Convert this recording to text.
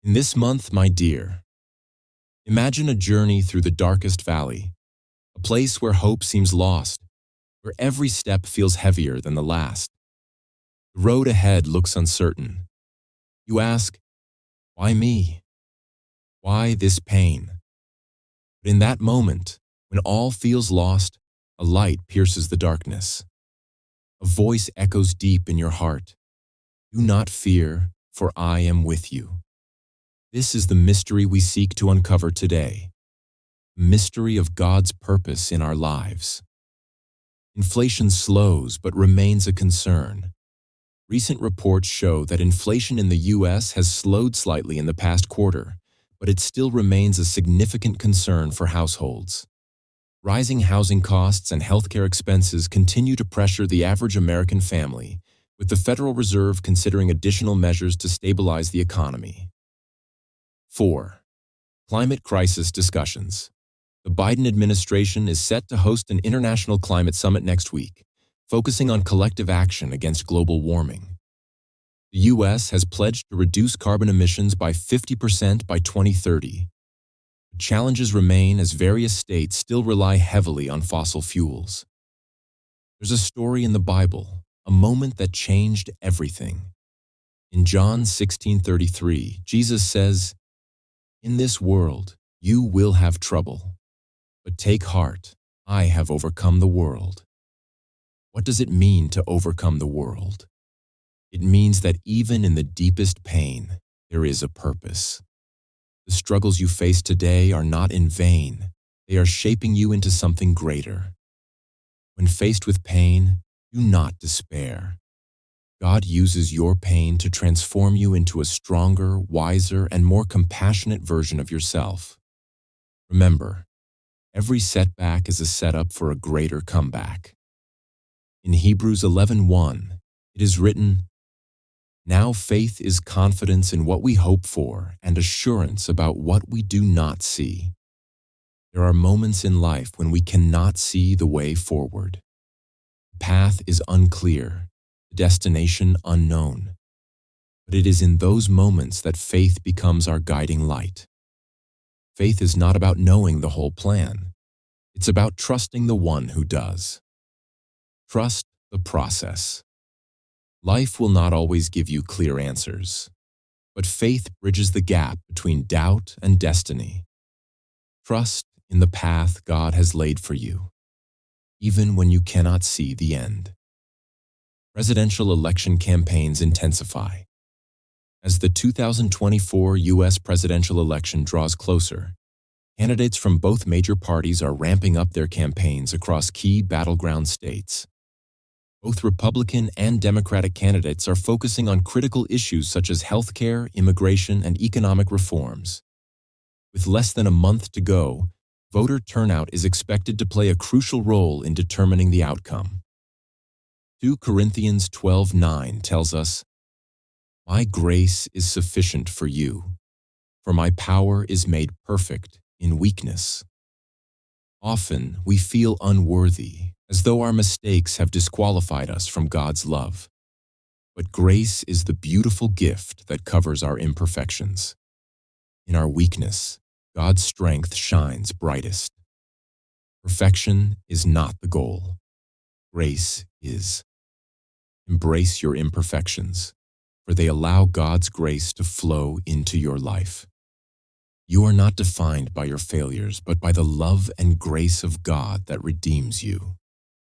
In this month, my dear, imagine a journey through the darkest valley, a place where hope seems lost, where every step feels heavier than the last. The road ahead looks uncertain. You ask, why me? Why this pain? But in that moment, when all feels lost, a light pierces the darkness. A voice echoes deep in your heart. Do not fear, for I am with you. This is the mystery we seek to uncover today. The mystery of God's purpose in our lives. Inflation slows but remains a concern. Recent reports show that inflation in the U.S. has slowed slightly in the past quarter, but it still remains a significant concern for households. Rising housing costs and healthcare expenses continue to pressure the average American family, with the Federal Reserve considering additional measures to stabilize the economy. 4. Climate crisis discussions. The Biden administration is set to host an international climate summit next week, focusing on collective action against global warming. The U.S. has pledged to reduce carbon emissions by 50% by 2030. Challenges remain as various states still rely heavily on fossil fuels. There's a story in the Bible, a moment that changed everything. In John 16:33, Jesus says, "In this world, you will have trouble, but take heart, I have overcome the world." What does it mean to overcome the world? It means that even in the deepest pain, there is a purpose. The struggles you face today are not in vain. They are shaping you into something greater. When faced with pain, do not despair. God uses your pain to transform you into a stronger, wiser, and more compassionate version of yourself. Remember, every setback is a setup for a greater comeback. In Hebrews 11:1, it is written, "Now faith is confidence in what we hope for and assurance about what we do not see." There are moments in life when we cannot see the way forward. The path is unclear, the destination unknown. But it is in those moments that faith becomes our guiding light. Faith is not about knowing the whole plan. It's about trusting the one who does. Trust the process. Life will not always give you clear answers, but faith bridges the gap between doubt and destiny. Trust in the path God has laid for you, even when you cannot see the end. Presidential election campaigns intensify. As the 2024 U.S. presidential election draws closer, candidates from both major parties are ramping up their campaigns across key battleground states. Both Republican and Democratic candidates are focusing on critical issues such as healthcare, immigration, and economic reforms. With less than a month to go, voter turnout is expected to play a crucial role in determining the outcome. 2 Corinthians 12:9 tells us, "My grace is sufficient for you, for my power is made perfect in weakness." Often we feel unworthy, as though our mistakes have disqualified us from God's love. But grace is the beautiful gift that covers our imperfections. In our weakness, God's strength shines brightest. Perfection is not the goal. Grace is. Embrace your imperfections, for they allow God's grace to flow into your life. You are not defined by your failures, but by the love and grace of God that redeems you.